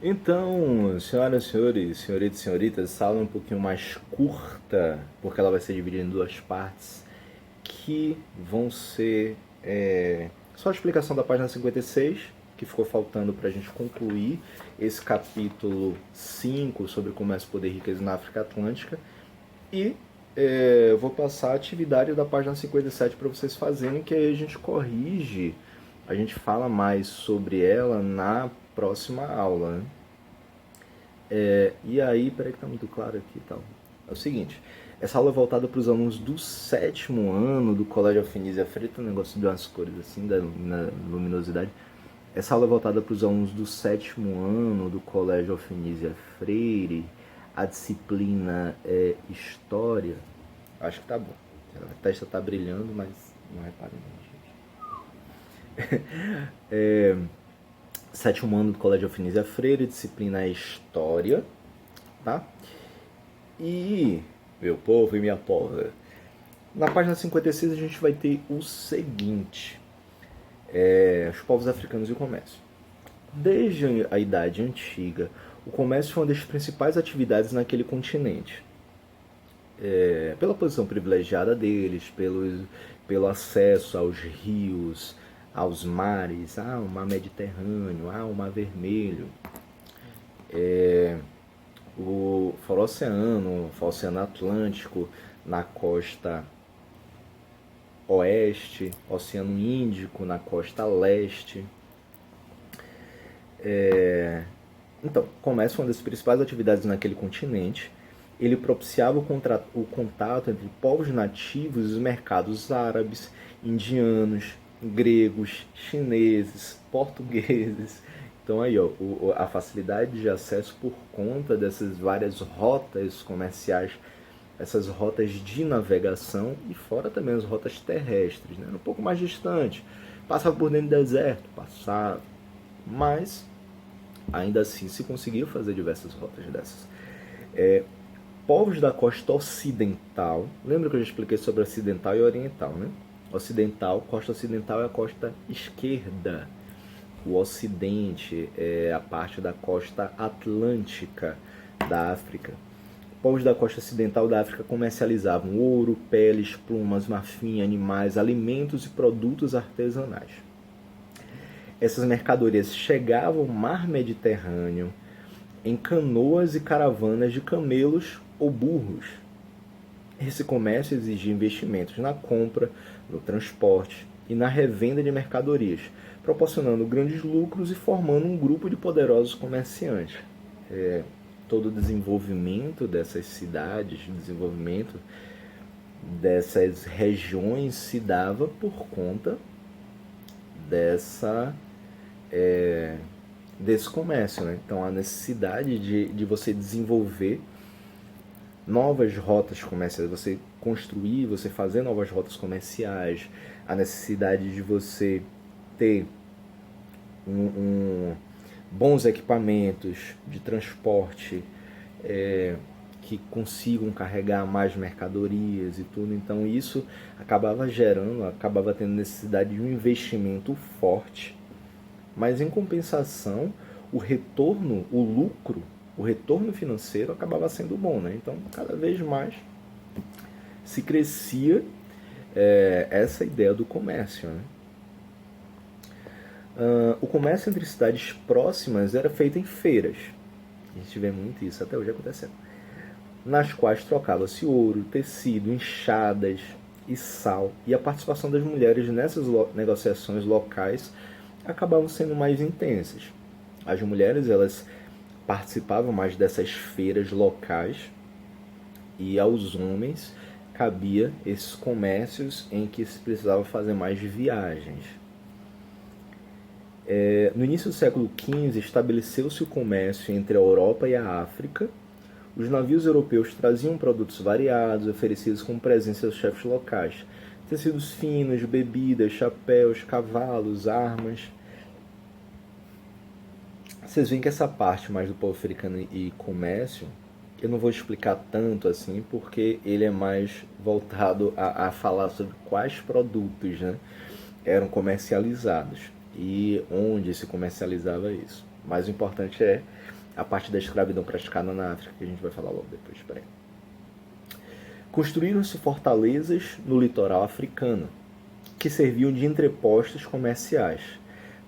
Então, senhoras e senhores, senhoritas e senhoritas, essa aula é um pouquinho mais curta, porque ela vai ser dividida em duas partes, que vão ser só a explicação da página 56, que ficou faltando para a gente concluir esse capítulo 5 sobre comércio, poder e riqueza na África Atlântica, e eu vou passar a atividade da página 57 para vocês fazerem, que aí a gente corrige, a gente fala mais sobre ela na próxima aula, né? E aí, peraí que tá muito claro aqui e tal. É o seguinte, essa aula é voltada para os alunos do sétimo ano do Colégio Alfinísia Freire, tem um negócio de umas cores assim, na luminosidade. Essa aula é voltada para os alunos do sétimo ano do Colégio Alfinísia Freire. A disciplina é História. Acho que tá bom. A testa tá brilhando, mas não reparem não, gente. Sétimo ano do Colégio Alfinísia Freire, disciplina é História, tá? E, meu povo e minha pova, na página 56 a gente vai ter o seguinte, os povos africanos e o comércio. Desde a Idade Antiga, o comércio foi uma das principais atividades naquele continente. Pela posição privilegiada deles, pelo acesso aos rios, aos mares, o mar Mediterrâneo, o mar Vermelho, o Oceano Atlântico na costa oeste, Oceano Índico na costa leste. Então, o comércio foi uma das principais atividades naquele continente. Ele propiciava o contato entre povos nativos e os mercados árabes, indianos, gregos, chineses, portugueses. Então aí, a facilidade de acesso por conta dessas várias rotas comerciais, essas rotas de navegação e fora também as rotas terrestres, né? Um pouco mais distante. Passava por dentro do deserto, passava, mas ainda assim se conseguiu fazer diversas rotas dessas. Povos da costa ocidental, lembra que eu já expliquei sobre ocidental e oriental, né? Costa ocidental é a costa esquerda. O ocidente é a parte da costa atlântica da África. Povos da costa ocidental da África comercializavam ouro, peles, plumas, marfim, animais, alimentos e produtos artesanais. Essas mercadorias chegavam ao mar Mediterrâneo em canoas e caravanas de camelos ou burros. Esse comércio exigia investimentos na compra, no transporte e na revenda de mercadorias, proporcionando grandes lucros e formando um grupo de poderosos comerciantes. Todo o desenvolvimento dessas cidades, o desenvolvimento dessas regiões se dava por conta desse comércio, né? Então a necessidade de você desenvolver novas rotas comerciais, você construir, você fazer novas rotas comerciais, a necessidade de você ter bons equipamentos de transporte que consigam carregar mais mercadorias e tudo. Então isso acabava tendo necessidade de um investimento forte, mas em compensação o retorno, o lucro, o retorno financeiro acabava sendo bom, né? Então cada vez mais se crescia essa ideia do comércio, né? O comércio entre cidades próximas era feito em feiras. A gente vê muito isso, até hoje acontecendo. Nas quais trocava-se ouro, tecido, enxadas e sal. E a participação das mulheres nessas negociações locais acabavam sendo mais intensas. As mulheres, elas participavam mais dessas feiras locais e aos homens cabia esses comércios em que se precisava fazer mais viagens. No início do século XV, estabeleceu-se o comércio entre a Europa e a África. Os navios europeus traziam produtos variados, oferecidos como presentes aos chefes locais. Tecidos finos, bebidas, chapéus, cavalos, armas. Vocês veem que essa parte mais do povo africano e comércio, eu não vou explicar tanto assim, porque ele é mais voltado a falar sobre quais produtos, né, eram comercializados e onde se comercializava isso. Mas o importante é a parte da escravidão praticada na África, que a gente vai falar logo depois. Peraí. Construíram-se fortalezas no litoral africano, que serviam de entrepostos comerciais.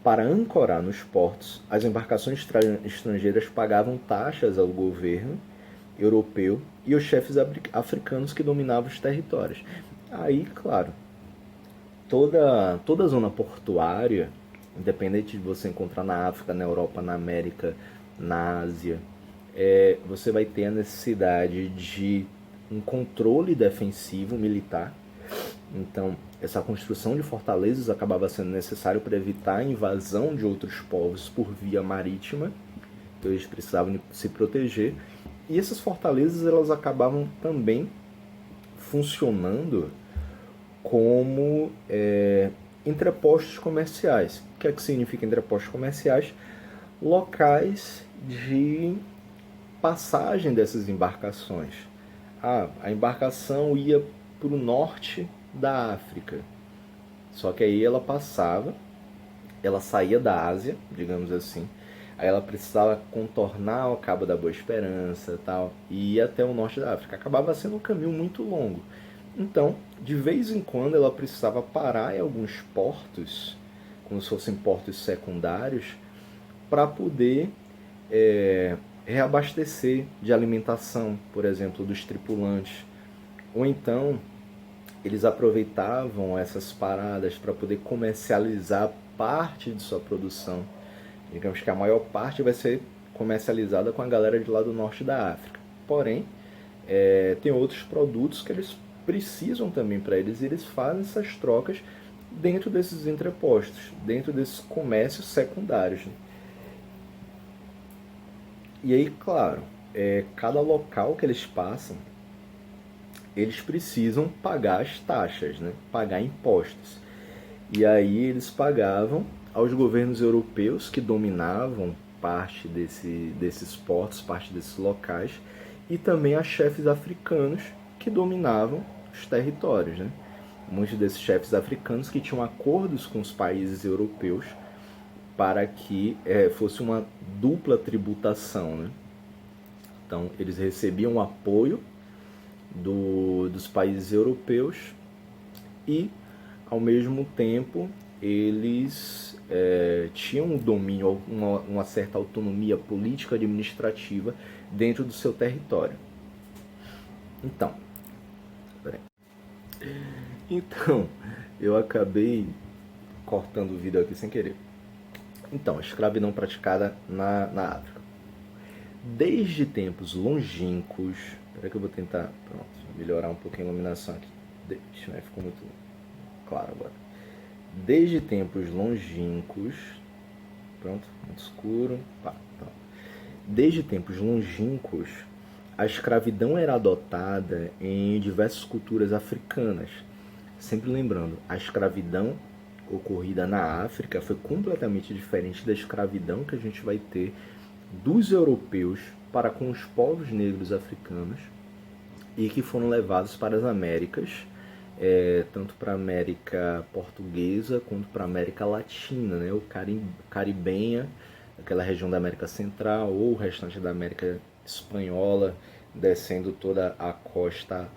Para ancorar nos portos, as embarcações estrangeiras pagavam taxas ao governo europeu e aos chefes africanos que dominavam os territórios. Aí, claro, toda a zona portuária, independente de você encontrar na África, na Europa, na América, na Ásia, você vai ter a necessidade de um controle defensivo militar. Então, essa construção de fortalezas acabava sendo necessário para evitar a invasão de outros povos por via marítima. Então, eles precisavam se proteger. E essas fortalezas elas acabavam também funcionando como entrepostos comerciais. O que é que significa entrepostos comerciais? Locais de passagem dessas embarcações. A embarcação ia para o norte da África. Só que aí ela passava, ela saía da Ásia, digamos assim, aí ela precisava contornar o Cabo da Boa Esperança tal, e ir até o norte da África. Acabava sendo um caminho muito longo. Então, de vez em quando, ela precisava parar em alguns portos, como se fossem portos secundários, para poder reabastecer de alimentação, por exemplo, dos tripulantes. Ou então, eles aproveitavam essas paradas para poder comercializar parte de sua produção. Digamos que a maior parte vai ser comercializada com a galera de lá do norte da África. Porém, tem outros produtos que eles precisam também para eles, e eles fazem essas trocas dentro desses entrepostos, dentro desses comércios secundários. E aí, claro, cada local que eles passam, eles precisam pagar as taxas, né? Pagar impostos. E aí eles pagavam aos governos europeus que dominavam parte desses portos, parte desses locais, e também a chefes africanos que dominavam os territórios, né? Muitos desses chefes africanos que tinham acordos com os países europeus para que fosse uma dupla tributação, né? Então, eles recebiam apoio dos países europeus e, ao mesmo tempo, eles tinham um domínio, uma certa autonomia política administrativa dentro do seu território. Então, eu acabei cortando o vídeo aqui sem querer. Então, a escravidão praticada na África. Desde tempos longínquos... Espera que eu vou tentar melhorar um pouquinho a iluminação aqui. Ficou muito claro agora. Desde tempos longínquos... Pronto, muito escuro. Desde tempos longínquos, a escravidão era adotada em diversas culturas africanas. Sempre lembrando, a escravidão ocorrida na África foi completamente diferente da escravidão que a gente vai ter dos europeus para com os povos negros africanos e que foram levados para as Américas, tanto para a América portuguesa quanto para a América Latina, né? O caribenha, aquela região da América Central, ou o restante da América Espanhola, descendo toda a costa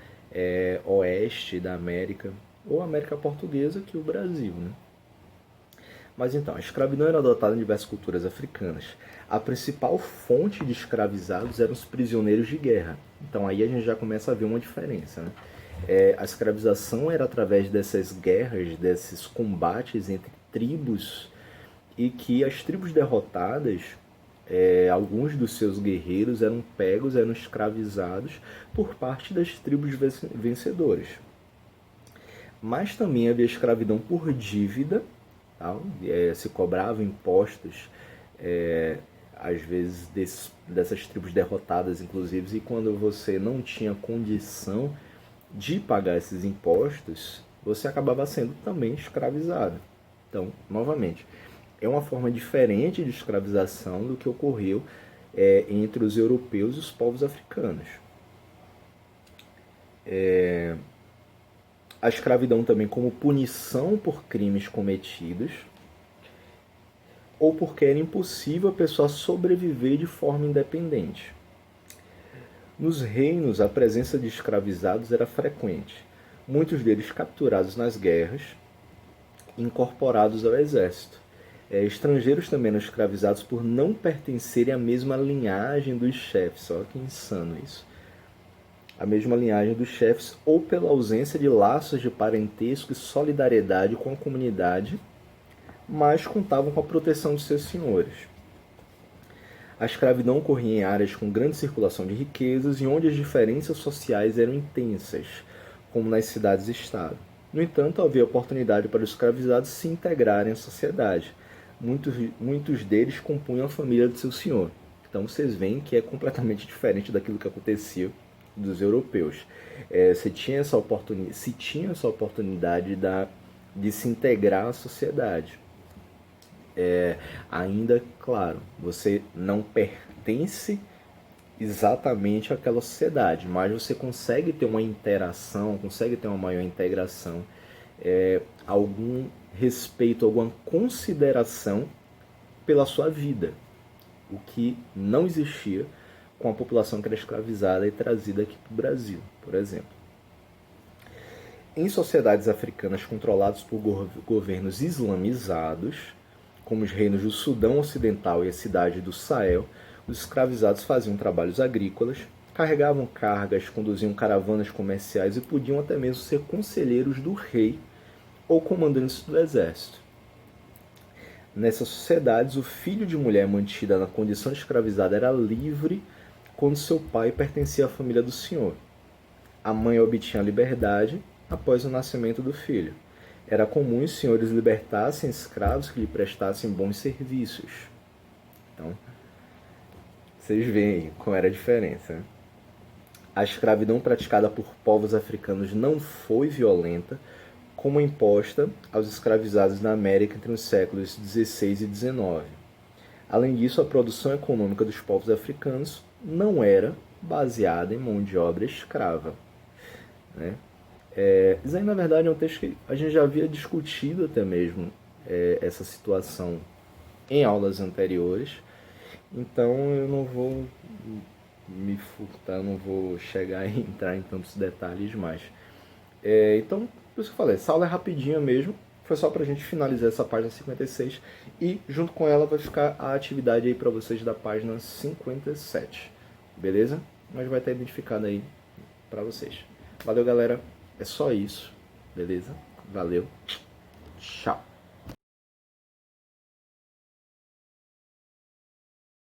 oeste da América, ou América Portuguesa, que é o Brasil, né? Mas então, a escravidão era adotada em diversas culturas africanas. A principal fonte de escravizados eram os prisioneiros de guerra. Então aí a gente já começa a ver uma diferença, né? A escravização era através dessas guerras, desses combates entre tribos, e que as tribos derrotadas, alguns dos seus guerreiros eram pegos, eram escravizados por parte das tribos vencedoras. Mas também havia escravidão por dívida, tá? Se cobravam impostos, às vezes dessas tribos derrotadas, inclusive, e quando você não tinha condição de pagar esses impostos, você acabava sendo também escravizado. Então, novamente, é uma forma diferente de escravização do que ocorreu entre os europeus e os povos africanos. A escravidão também como punição por crimes cometidos. ou porque era impossível a pessoa sobreviver de forma independente. Nos reinos, a presença de escravizados era frequente, muitos deles capturados nas guerras e incorporados ao exército. Estrangeiros também eram escravizados por não pertencerem à mesma linhagem dos chefes. Olha que insano isso. A mesma linhagem dos chefes ou pela ausência de laços de parentesco e solidariedade com a comunidade, mas contavam com a proteção de seus senhores. A escravidão ocorria em áreas com grande circulação de riquezas e onde as diferenças sociais eram intensas, como nas cidades-estado. No entanto, havia oportunidade para os escravizados se integrarem à sociedade. Muitos deles compunham a família de seu senhor. Então vocês veem que é completamente diferente daquilo que acontecia dos europeus. Se tinha essa oportunidade de se integrar à sociedade. Ainda, claro, você não pertence exatamente àquela sociedade, mas você consegue ter uma interação, consegue ter uma maior integração, algum respeito, alguma consideração pela sua vida, o que não existia com a população que era escravizada e trazida aqui para o Brasil, por exemplo. Em sociedades africanas controladas por governos islamizados, como os reinos do Sudão Ocidental e a cidade do Sahel, os escravizados faziam trabalhos agrícolas, carregavam cargas, conduziam caravanas comerciais e podiam até mesmo ser conselheiros do rei ou comandantes do exército. Nessas sociedades, o filho de mulher mantida na condição de escravizada era livre quando seu pai pertencia à família do senhor. A mãe obtinha a liberdade após o nascimento do filho. Era comum os senhores libertassem escravos que lhe prestassem bons serviços. Então, vocês veem qual era a diferença, né? A escravidão praticada por povos africanos não foi violenta, como imposta aos escravizados na América entre os séculos XVI e XIX. Além disso, a produção econômica dos povos africanos não era baseada em mão de obra escrava, né? Isso aí, na verdade, é um texto que a gente já havia discutido até mesmo essa situação em aulas anteriores, então eu não vou me furtar, não vou chegar e entrar em tantos detalhes mais. Então, por isso que eu falei, essa aula é rapidinha mesmo, foi só pra gente finalizar essa página 56 e junto com ela vai ficar a atividade aí pra vocês da página 57, beleza? Mas vai estar identificado aí pra vocês. Valeu, galera! É só isso, beleza? Valeu, tchau!